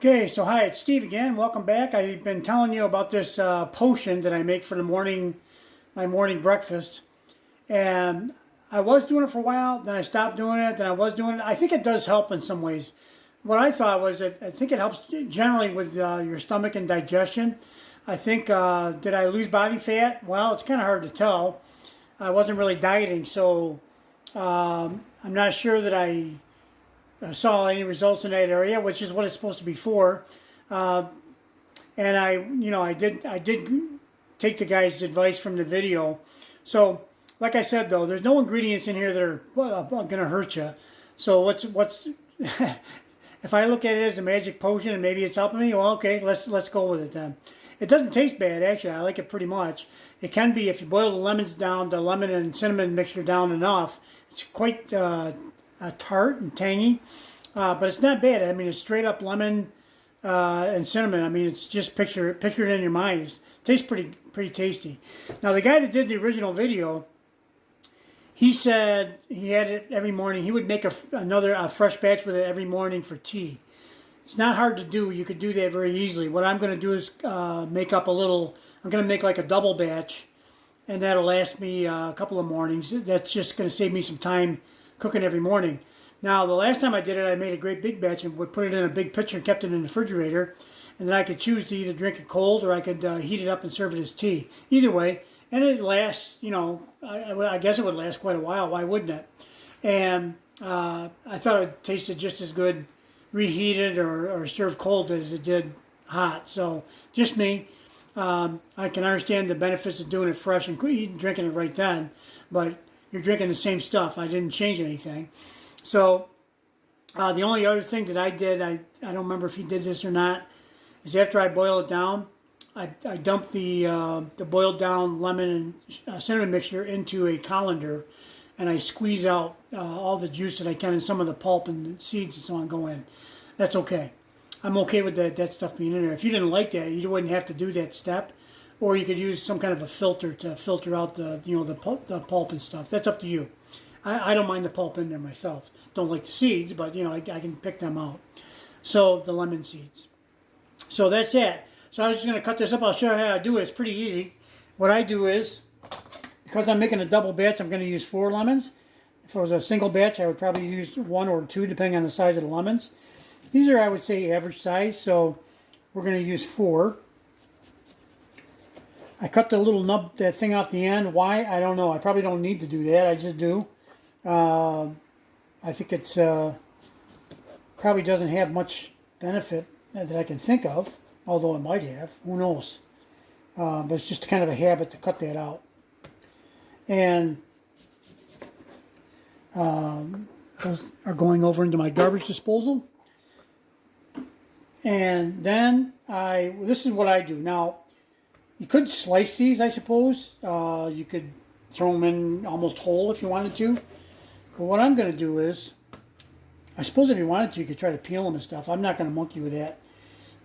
Okay, so hi, it's Steve again. Welcome back. I've been telling you about this potion that I make for my morning breakfast. And I was doing it for a while, then I stopped doing it, then I was doing it. I think it does help in some ways. What I thought was that I think it helps generally with your stomach and digestion. I think, did I lose body fat? Well, it's kind of hard to tell. I wasn't really dieting, so I'm not sure that I saw any results in that area, which is what it's supposed to be for. And I did take the guy's advice from the video. So, like I said though, there's no ingredients in here that are going to hurt you. So what's if I look at it as a magic potion and maybe it's helping me, well, okay, let's go with it then. It doesn't taste bad actually. I like it pretty much. It can be if you boil the lemons down, the lemon and cinnamon mixture down enough. It's quite tart and tangy, but it's not bad. I mean, it's straight up lemon and cinnamon. I mean, it's just picture it in your mind. It tastes pretty tasty. Now, the guy that did the original video, he said he had it every morning. He would make a fresh batch with it every morning for tea. It's not hard to do. You could do that very easily. What I'm going to do is make up a little. I'm going to make like a double batch, and that'll last me a couple of mornings. That's just going to save me some time cooking every morning. Now, the last time I did it, I made a great big batch and would put it in a big pitcher and kept it in the refrigerator. And then I could choose to either drink it cold or I could heat it up and serve it as tea. Either way, and it lasts, I guess it would last quite a while. Why wouldn't it? And I thought it tasted just as good reheated or served cold as it did hot. So, just me. I can understand the benefits of doing it fresh and drinking it right then, but you're drinking the same stuff. I didn't change anything. So the only other thing that I did, I don't remember if he did this or not, is after I boil it down, I dump the boiled down lemon and cinnamon mixture into a colander, and I squeeze out all the juice that I can and some of the pulp and the seeds and so on go in. That's okay. I'm okay with that stuff being in there. If you didn't like that, you wouldn't have to do that step, or you could use some kind of a filter to filter out the pulp and stuff. That's up to you. I don't mind the pulp in there myself. Don't like the seeds, but I can pick them out. So the lemon seeds. So that's it. So I was just going to cut this up. I'll show you how I do it. It's pretty easy. What I do is, because I'm making a double batch, I'm going to use 4 lemons. If it was a single batch, I would probably use 1 or 2, depending on the size of the lemons. These are, I would say, average size, so we're going to use 4. I cut the little nub, that thing off the end. Why? I don't know. I probably don't need to do that. I just do. I think it's probably doesn't have much benefit that I can think of, although it might have. Who knows? But it's just kind of a habit to cut that out. And those are going over into my garbage disposal. And then this is what I do. Now, you could slice these, I suppose. You could throw them in almost whole if you wanted to. But what I'm going to do is, I suppose if you wanted to, you could try to peel them and stuff. I'm not going to monkey with that.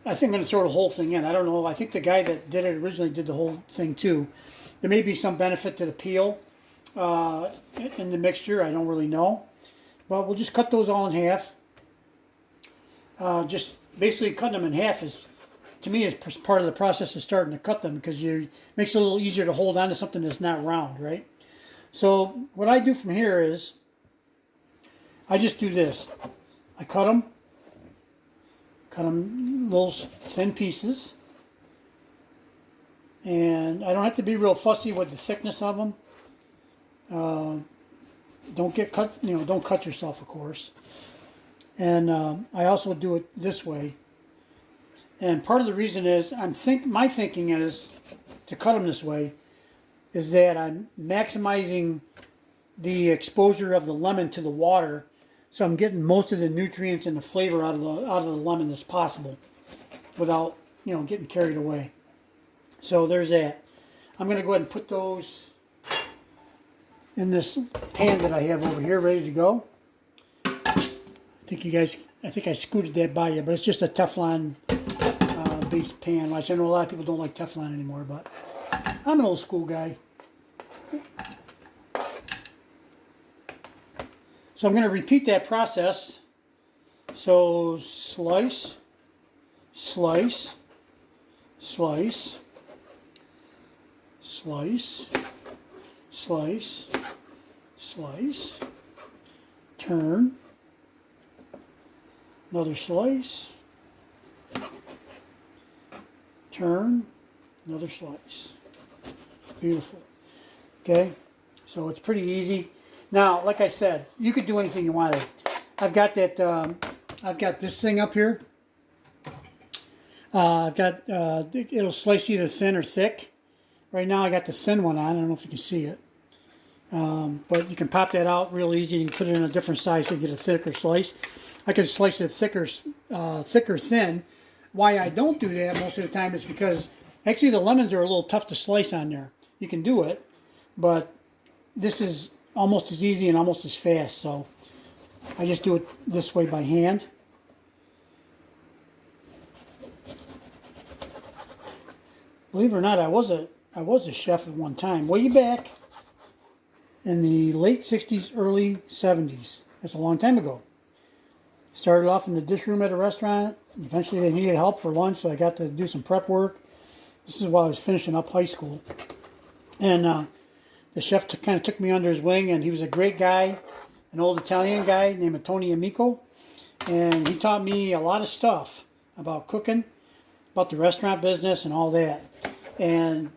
I think I'm going to throw the whole thing in. I don't know. I think the guy that did it originally did the whole thing too. There may be some benefit to the peel in the mixture. I don't really know. But we'll just cut those all in half. Just basically cutting them in half to me, is part of the process of starting to cut them, because it makes it a little easier to hold on to something that's not round, right? So what I do from here is, I just do this. I cut them little thin pieces, and I don't have to be real fussy with the thickness of them. Don't get cut, don't cut yourself, of course. And I also do it this way. And part of the reason is, my thinking is to cut them this way, is that I'm maximizing the exposure of the lemon to the water, so I'm getting most of the nutrients and the flavor out of the lemon as possible, without getting carried away. So there's that. I'm going to go ahead and put those in this pan that I have over here, ready to go. I think I scooted that by you, but it's just a Teflon based pan, which I know a lot of people don't like Teflon anymore, but I'm an old school guy. So I'm going to repeat that process. So slice, slice, slice, slice, slice, slice, turn, another slice, turn, another slice. Beautiful. Okay, so it's pretty easy. Now, like I said, you could do anything you wanted. I've got that. I've got this thing up here. I've got it'll slice either thin or thick. Right now, I got the thin one on. I don't know if you can see it, but you can pop that out real easy. You can put it in a different size so you get a thicker slice. I can slice it thicker, thin. Why I don't do that most of the time is because actually the lemons are a little tough to slice on there. You can do it, but this is almost as easy and almost as fast. So I just do it this way by hand. Believe it or not, I was a chef at one time, way back in the late 60s, early 70s. That's a long time ago. Started off in the dish room at a restaurant. Eventually they needed help for lunch, so I got to do some prep work. This is while I was finishing up high school. And the chef kind of took me under his wing, and he was a great guy, an old Italian guy named Tony Amico. And he taught me a lot of stuff about cooking, about the restaurant business and all that. And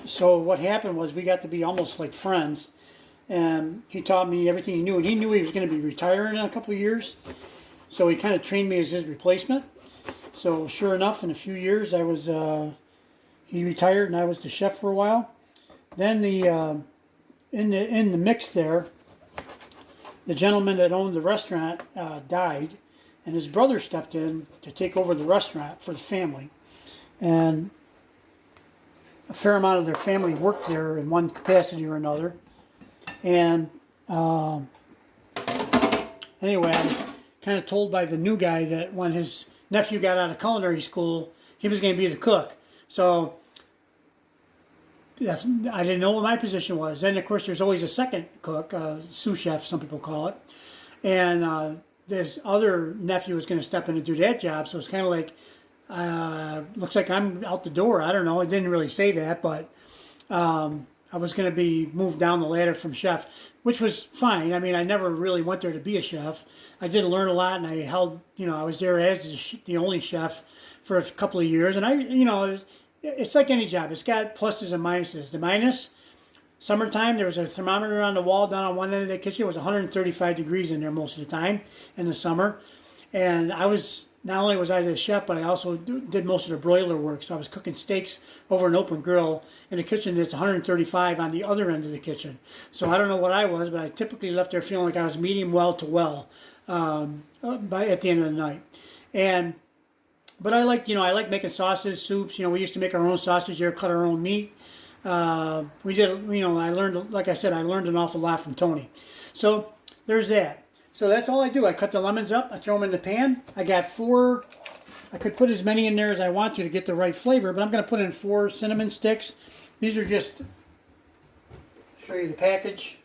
so what happened was we got to be almost like friends. And he taught me everything he knew. And he knew he was going to be retiring in a couple of years. So he kind of trained me as his replacement. So sure enough, in a few years, he retired and I was the chef for a while. Then in the mix there, the gentleman that owned the restaurant died. And his brother stepped in to take over the restaurant for the family. And a fair amount of their family worked there in one capacity or another. And anyway, I was kind of told by the new guy that when his nephew got out of culinary school, he was going to be the cook. So I didn't know what my position was. Then, of course, there's always a second cook, sous chef, some people call it. And this other nephew was going to step in and do that job. So it's kind of like, looks like I'm out the door. I don't know. I didn't really say that, but I was going to be moved down the ladder from chef, which was fine. I mean, I never really went there to be a chef. I did learn a lot, and I held, I was there as the only chef for a couple of years. And it's like any job. It's got pluses and minuses. The minus, summertime, there was a thermometer on the wall down on one end of the kitchen. It was 135 degrees in there most of the time in the summer. And not only was I the chef, but I also did most of the broiler work. So I was cooking steaks over an open grill in a kitchen that's 135 on the other end of the kitchen. So I don't know what I was, but I typically left there feeling like I was medium well to well at the end of the night. But I like making sauces, soups. We used to make our own sausage here, cut our own meat. We did, I learned, like I said, I learned an awful lot from Tony. So there's that. So that's all I do. I cut the lemons up. I throw them in the pan. I got 4. I could put as many in there as I want to get the right flavor, but I'm going to put in 4 cinnamon sticks. These are just, show you the package.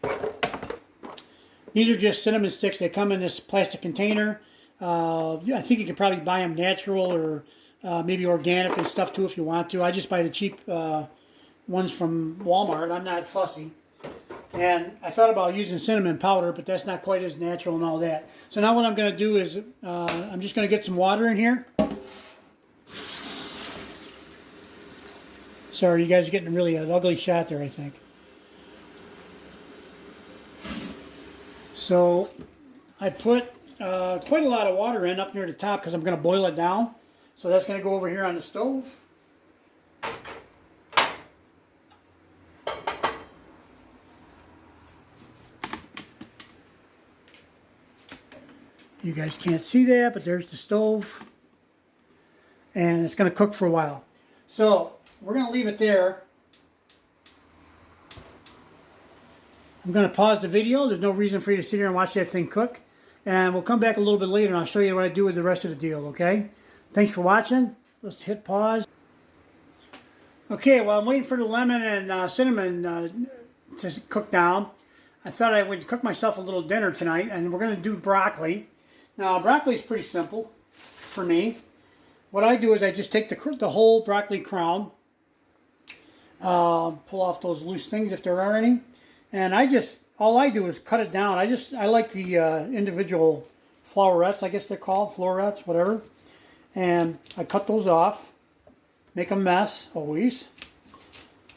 These are just cinnamon sticks. They come in this plastic container. I think you could probably buy them natural or maybe organic and stuff too if you want to. I just buy the cheap ones from Walmart. I'm not fussy. And I thought about using cinnamon powder, but that's not quite as natural and all that. So now what I'm going to do is I'm just going to get some water in here. Sorry, you guys are getting really an ugly shot there, I think. So I put quite a lot of water in up near the top because I'm going to boil it down. So that's going to go over here on the stove. You guys can't see that, but there's the stove. And it's going to cook for a while. So we're going to leave it there. I'm going to pause the video. There's no reason for you to sit here and watch that thing cook. And we'll come back a little bit later and I'll show you what I do with the rest of the deal, okay? Thanks for watching. Let's hit pause. Okay, while I'm waiting for the lemon and cinnamon to cook down, I thought I would cook myself a little dinner tonight, and we're going to do broccoli. Now, broccoli is pretty simple for me. what I do is I just take the whole broccoli crown, pull off those loose things if there are any, and all I do is cut it down. I like the individual flowerets, I guess they're called, florets, whatever, and I cut those off, make a mess always.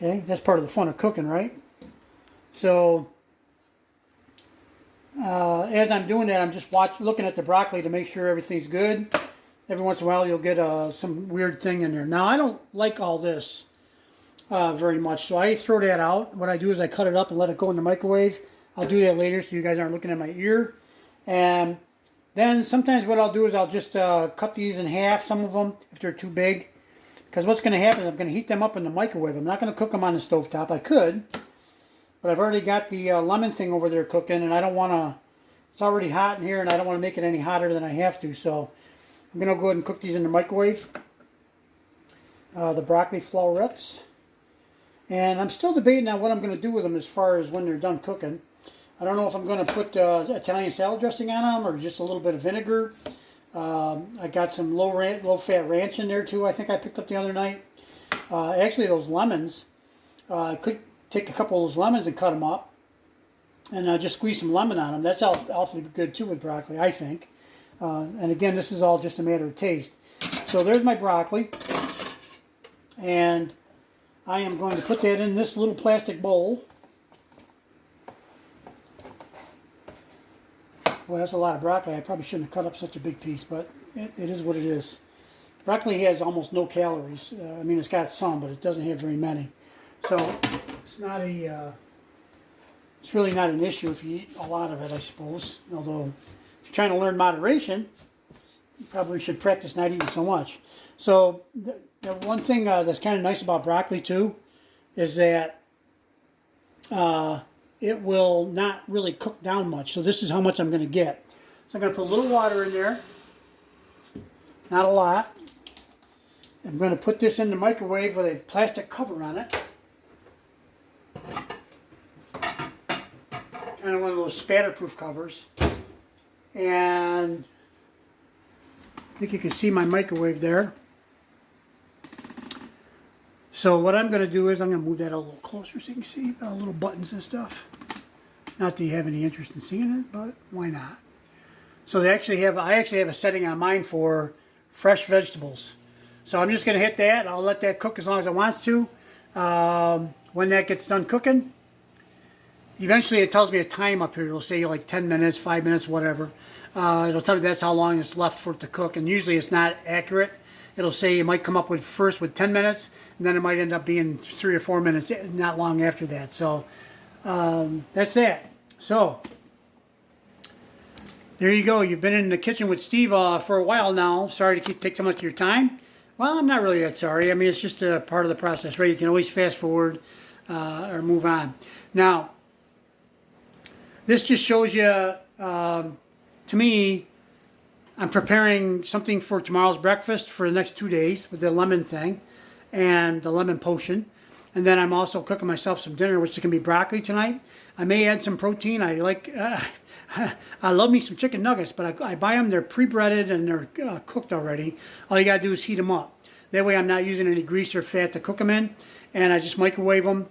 Okay, that's part of the fun of cooking, right? So as I'm doing that, I'm just looking at the broccoli to make sure everything's good. Every once in a while, you'll get some weird thing in there. Now, I don't like all this very much, so I throw that out. What I do is I cut it up and let it go in the microwave. I'll do that later so you guys aren't looking at my ear. And then sometimes what I'll do is I'll just cut these in half, some of them, if they're too big. Because what's going to happen is I'm going to heat them up in the microwave. I'm not going to cook them on the stovetop. I could, but I've already got the lemon thing over there cooking, and I don't want to, it's already hot in here, and I don't want to make it any hotter than I have to. So I'm going to go ahead and cook these in the microwave, the broccoli florets. And I'm still debating on what I'm going to do with them as far as when they're done cooking. I don't know if I'm going to put Italian salad dressing on them or just a little bit of vinegar. I got some low-fat ranch in there too. I think I picked up the other night. Actually, those lemons, I could take a couple of those lemons and cut them up, and just squeeze some lemon on them. That's awfully good too with broccoli, I think. And again, this is all just a matter of taste. So there's my broccoli, and I am going to put that in this little plastic bowl. Well, that's a lot of broccoli. I probably shouldn't have cut up such a big piece, but it is what it is. Broccoli has almost no calories. I mean, it's got some, but it doesn't have very many. So it's not it's really not an issue if you eat a lot of it, I suppose. Although, if you're trying to learn moderation, you probably should practice not eating so much. So the one thing that's kind of nice about broccoli too is that it will not really cook down much. So this is how much I'm going to get. So I'm going to put a little water in there. Not a lot. I'm going to put this in the microwave with a plastic cover on it. Kind of one of those spatter-proof covers. And I think you can see my microwave there. So what I'm going to do is I'm going to move that a little closer so you can see the little buttons and stuff. Not that you have any interest in seeing it, but why not? So I actually have a setting on mine for fresh vegetables. So I'm just going to hit that. I'll let that cook as long as it wants to. When that gets done cooking, eventually it tells me a time up here. It'll say like 10 minutes, 5 minutes, whatever. It'll tell me that's how long it's left for it to cook, and usually it's not accurate. It'll say it might come up with 10 minutes, and then it might end up being 3 or 4 minutes, not long after that. So that's that. So there you go. You've been in the kitchen with Steve for a while now. Sorry to take so much of your time. Well, I'm not really that sorry. I mean, it's just a part of the process, right? You can always fast forward or move on. Now, this just shows you, to me, I'm preparing something for tomorrow's breakfast for the next 2 days with the lemon thing and the lemon potion. And then I'm also cooking myself some dinner, which is going to be broccoli tonight. I may add some protein. I love me some chicken nuggets, but I buy them. They're pre-breaded and they're cooked already. All you got to do is heat them up. That way I'm not using any grease or fat to cook them in. And I just microwave them.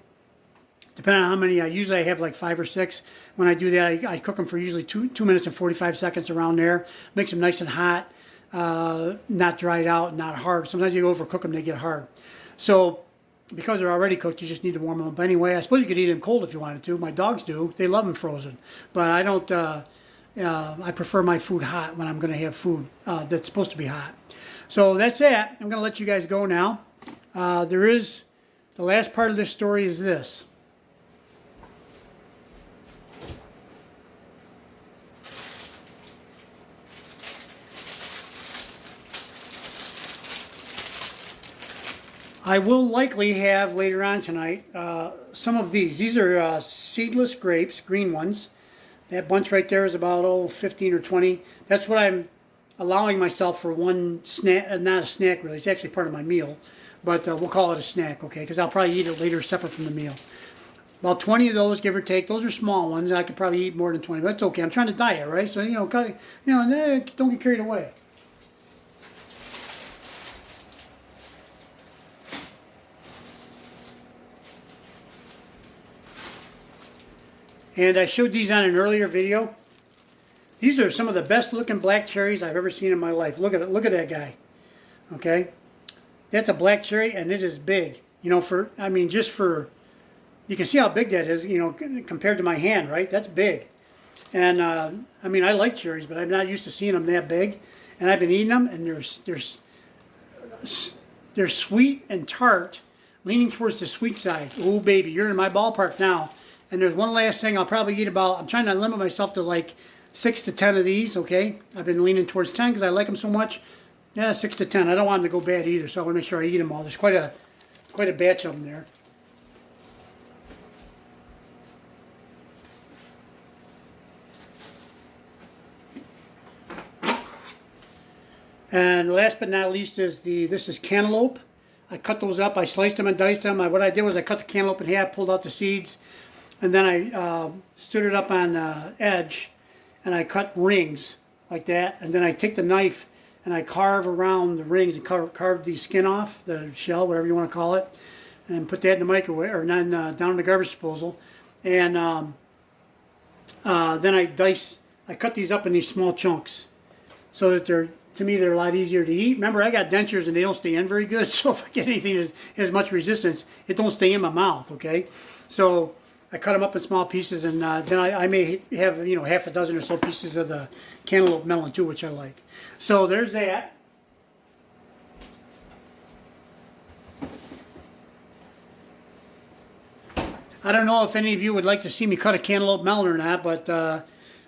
Depending on how many, usually I have like 5 or 6. When I do that, I cook them for usually 2 minutes and 45 seconds around there. Makes them nice and hot, not dried out, not hard. Sometimes you overcook them, they get hard. So because they're already cooked, you just need to warm them up anyway. I suppose you could eat them cold if you wanted to. My dogs do. They love them frozen. But I don't, I prefer my food hot when I'm going to have food that's supposed to be hot. So that's that. I'm going to let you guys go now. The last part of this story is this. I will likely have later on tonight some of these. These are seedless grapes, green ones. That bunch right there is about 15 or 20. That's what I'm allowing myself for one snack, not a snack really. It's actually part of my meal, but we'll call it a snack, okay? Because I'll probably eat it later separate from the meal. About 20 of those, give or take. Those are small ones. I could probably eat more than 20, but it's okay. I'm trying to diet, right? So don't get carried away. And I showed these on an earlier video. These are some of the best looking black cherries I've ever seen in my life. Look at it. Look at that guy. Okay. That's a black cherry, and it is big. You know, I mean, just for, you can see how big that is, you know, compared to my hand, right? That's big. And, I mean, I like cherries, but I'm not used to seeing them that big. And I've been eating them, and they're sweet and tart, leaning towards the sweet side. Oh, baby, you're in my ballpark now. And there's one last thing I'll probably eat about. I'm trying to limit myself to like 6 to 10 of these, okay? I've been leaning towards 10 because I like them so much. Yeah, 6 to 10. I don't want them to go bad either, so I want to make sure I eat them all. There's quite a batch of them there. And last but not least is this is cantaloupe. I cut those up. I sliced them and diced them. What I did was I cut the cantaloupe in half, pulled out the seeds, and then I stood it up on the edge, and I cut rings like that. And then I take the knife and I carve around the rings and carve the skin off, the shell, whatever you want to call it, and put that in the microwave, or then down in the garbage disposal. And then I cut these up in these small chunks so that to me, they're a lot easier to eat. Remember, I got dentures and they don't stay in very good, so if I get anything that has much resistance, it don't stay in my mouth, okay? So I cut them up in small pieces, and then I may have, you know, half a dozen or so pieces of the cantaloupe melon too, which I like. So there's that. I don't know if any of you would like to see me cut a cantaloupe melon or not, but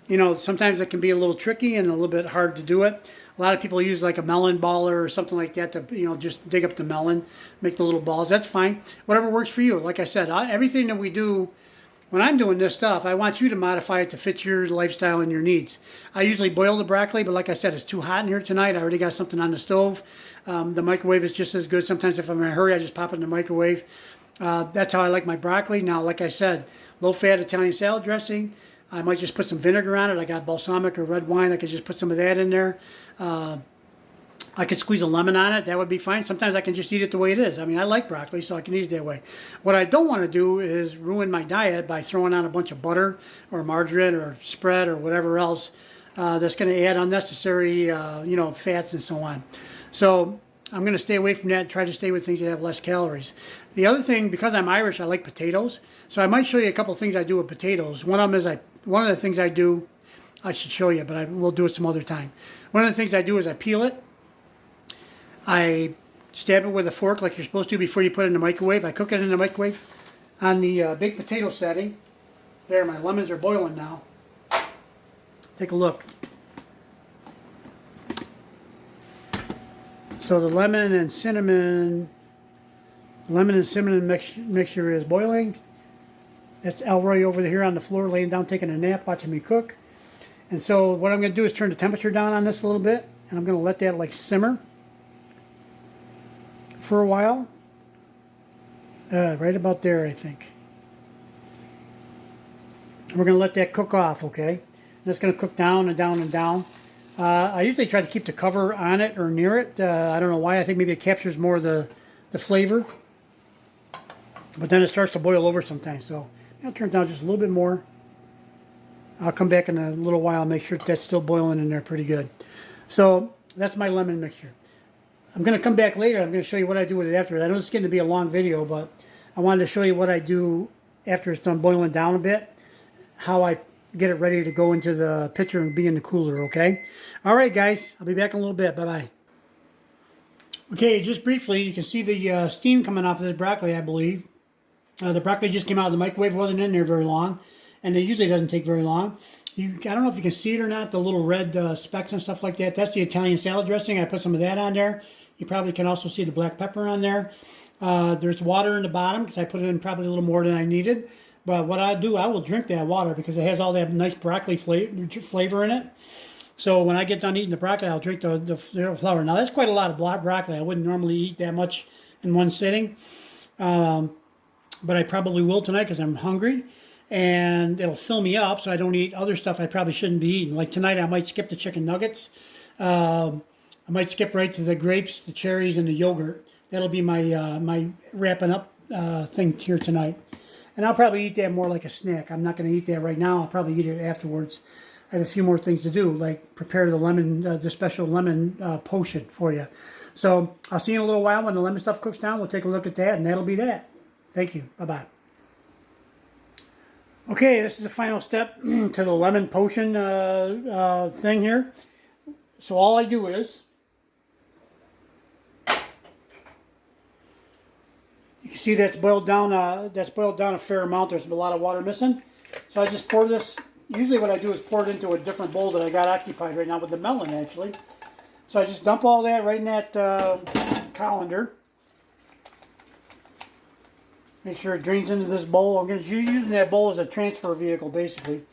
you know, sometimes it can be a little tricky and a little bit hard to do it. A lot of people use like a melon baller or something like that to, you know, just dig up the melon, make the little balls. That's fine. Whatever works for you. Like I said, everything that we do, when I'm doing this stuff, I want you to modify it to fit your lifestyle and your needs. I usually boil the broccoli, but like I said, it's too hot in here tonight. I already got something on the stove. The microwave is just as good. Sometimes if I'm in a hurry, I just pop it in the microwave. That's how I like my broccoli. Now, like I said, low-fat Italian salad dressing. I might just put some vinegar on it. I got balsamic or red wine. I could just put some of that in there. I could squeeze a lemon on it. That would be fine. Sometimes I can just eat it the way it is. I mean, I like broccoli, so I can eat it that way. What I don't want to do is ruin my diet by throwing on a bunch of butter or margarine or spread or whatever else that's going to add unnecessary, you know, fats and so on. So I'm going to stay away from that and try to stay with things that have less calories. The other thing, because I'm Irish, I like potatoes. So I might show you a couple of things I do with potatoes. One of the things I do, I should show you, but we'll do it some other time. One of the things I do is I peel it. I stab it with a fork like you're supposed to before you put it in the microwave. I cook it in the microwave on the baked potato setting. There, my lemons are boiling now. Take a look. So the lemon and cinnamon mixture is boiling. That's Elroy over here on the floor laying down taking a nap watching me cook. And so what I'm going to do is turn the temperature down on this a little bit, and I'm going to let that like simmer for a while. Right about there, I think. We're going to let that cook off, okay? And it's going to cook down and down and down. I usually try to keep the cover on it or near it. I don't know why. I think maybe it captures more of the flavor. But then it starts to boil over sometimes. So I'll turn it down just a little bit more. I'll come back in a little while and make sure that's still boiling in there pretty good. So that's my lemon mixture. I'm going to come back later. I'm going to show you what I do with it after. I know it's getting to be a long video, but I wanted to show you what I do after it's done boiling down a bit. How I get it ready to go into the pitcher and be in the cooler, okay? All right, guys. I'll be back in a little bit. Bye-bye. Okay, just briefly, you can see the steam coming off of this broccoli, I believe. The broccoli just came out of the microwave. It wasn't in there very long. And it usually doesn't take very long. I don't know if you can see it or not, the little red specks and stuff like that. That's the Italian salad dressing. I put some of that on there. You probably can also see the black pepper on there. There's water in the bottom because I put it in probably a little more than I needed. But what I do, I will drink that water because it has all that nice broccoli flavor in it. So when I get done eating the broccoli, I'll drink the flour. Now, that's quite a lot of broccoli. I wouldn't normally eat that much in one sitting. But I probably will tonight because I'm hungry. And it'll fill me up so I don't eat other stuff I probably shouldn't be eating. Like tonight, I might skip the chicken nuggets. I might skip right to the grapes, the cherries, and the yogurt. That'll be my my wrapping up thing here tonight. And I'll probably eat that more like a snack. I'm not going to eat that right now. I'll probably eat it afterwards. I have a few more things to do, like prepare the lemon, the special lemon potion for you. So I'll see you in a little while when the lemon stuff cooks down. We'll take a look at that, and that'll be that. Thank you. Bye-bye. Okay, this is the final step to the lemon potion thing here. So all I do is, you can see that's boiled down a fair amount. There's a lot of water missing. So I just pour this. Usually what I do is pour it into a different bowl that I got occupied right now with the melon, actually. So I just dump all that right in that colander. Make sure it drains into this bowl. I'm going to use using that bowl as a transfer vehicle, basically.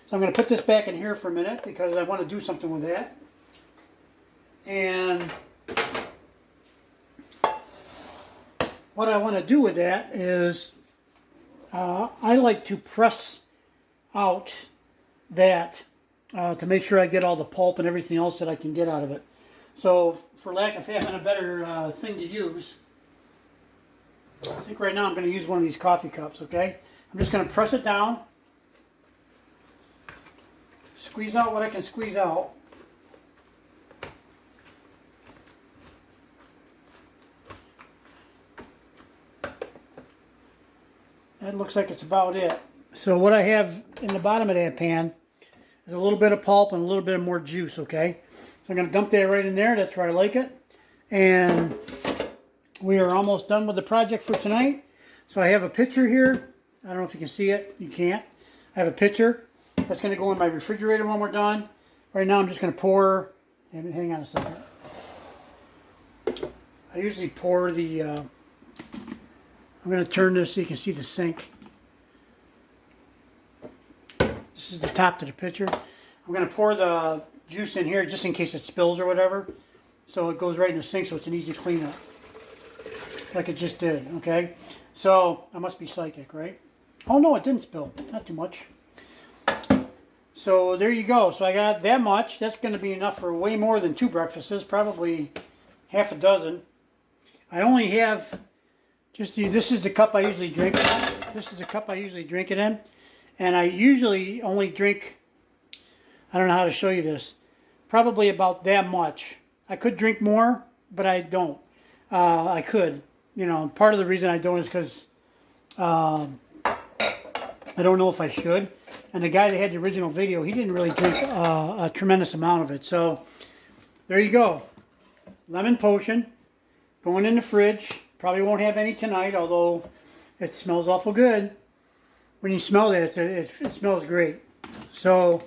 So I'm going to put this back in here for a minute because I want to do something with that. And what I want to do with that is I like to press out that to make sure I get all the pulp and everything else that I can get out of it. So for lack of having a better thing to use, I think right now I'm going to use one of these coffee cups, okay? I'm just going to press it down, squeeze out what I can squeeze out. That looks like it's about it. So what I have in the bottom of that pan is a little bit of pulp and a little bit of more juice, okay? So I'm going to dump that right in there. That's where I like it. And we are almost done with the project for tonight. So I have a pitcher here. I don't know if you can see it. You can't. I have a pitcher. That's going to go in my refrigerator when we're done. Right now I'm just going to pour, hang on a second. I usually pour the, I'm going to turn this so you can see the sink. This is the top to the pitcher. I'm going to pour the juice in here just in case it spills or whatever. So it goes right in the sink so it's an easy cleanup. Like it just did, okay? So, I must be psychic, right? Oh no, it didn't spill. Not too much. So there you go. So I got that much. That's going to be enough for way more than 2 breakfasts. Probably half a dozen. I only have just this is the cup I usually drink it in. This is the cup I usually drink it in. And I usually only drink, I don't know how to show you this, probably about that much. I could drink more, but I don't. I could. You know, part of the reason I don't is because I don't know if I should. And the guy that had the original video, he didn't really drink a tremendous amount of it. So, there you go. Lemon potion. Going in the fridge. Probably won't have any tonight, although it smells awful good. When you smell that, it smells great. So,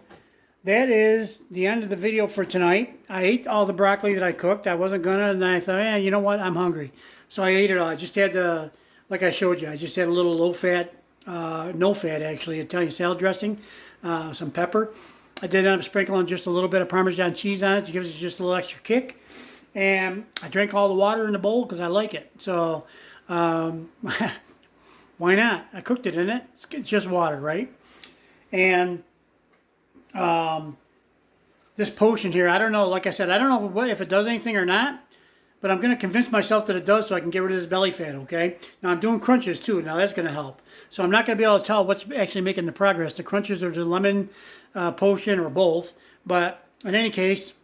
that is the end of the video for tonight. I ate all the broccoli that I cooked. I wasn't gonna, and then I thought, you know what? I'm hungry. So I ate it all. I just had the, like I showed you, I just had a little low-fat, no-fat actually, Italian salad dressing, some pepper. I did end up sprinkling just a little bit of Parmesan cheese on it to give it just a little extra kick. And I drank all the water in the bowl because I like it. So, why not? I cooked it in it. It's just water, right? And this potion here, I don't know, like I said, I don't know if it does anything or not, but I'm going to convince myself that it does so I can get rid of this belly fat, okay? Now I'm doing crunches too. Now that's going to help. So I'm not going to be able to tell what's actually making the progress, the crunches or the lemon potion or both. But in any case,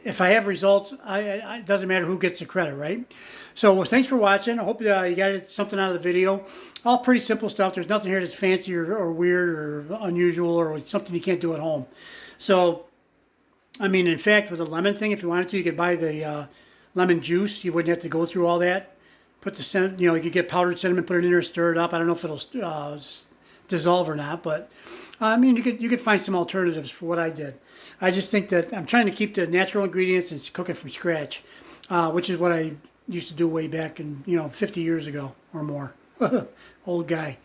if I have results, it doesn't matter who gets the credit, right? So well, thanks for watching. I hope you got something out of the video. All pretty simple stuff. There's nothing here that's fancy or weird or unusual or something you can't do at home. So, I mean, in fact, with the lemon thing, if you wanted to, you could buy the lemon juice. You wouldn't have to go through all that. Put the you could get powdered cinnamon, put it in there, stir it up. I don't know if it'll dissolve or not, but I mean, you could find some alternatives for what I did. I just think that I'm trying to keep the natural ingredients and cook it from scratch, which is what I used to do way back in 50 years ago or more. Old guy.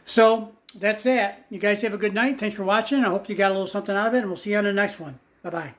So that's that. You guys have a good night. Thanks for watching. I hope you got a little something out of it, and we'll see you on the next one. Bye bye.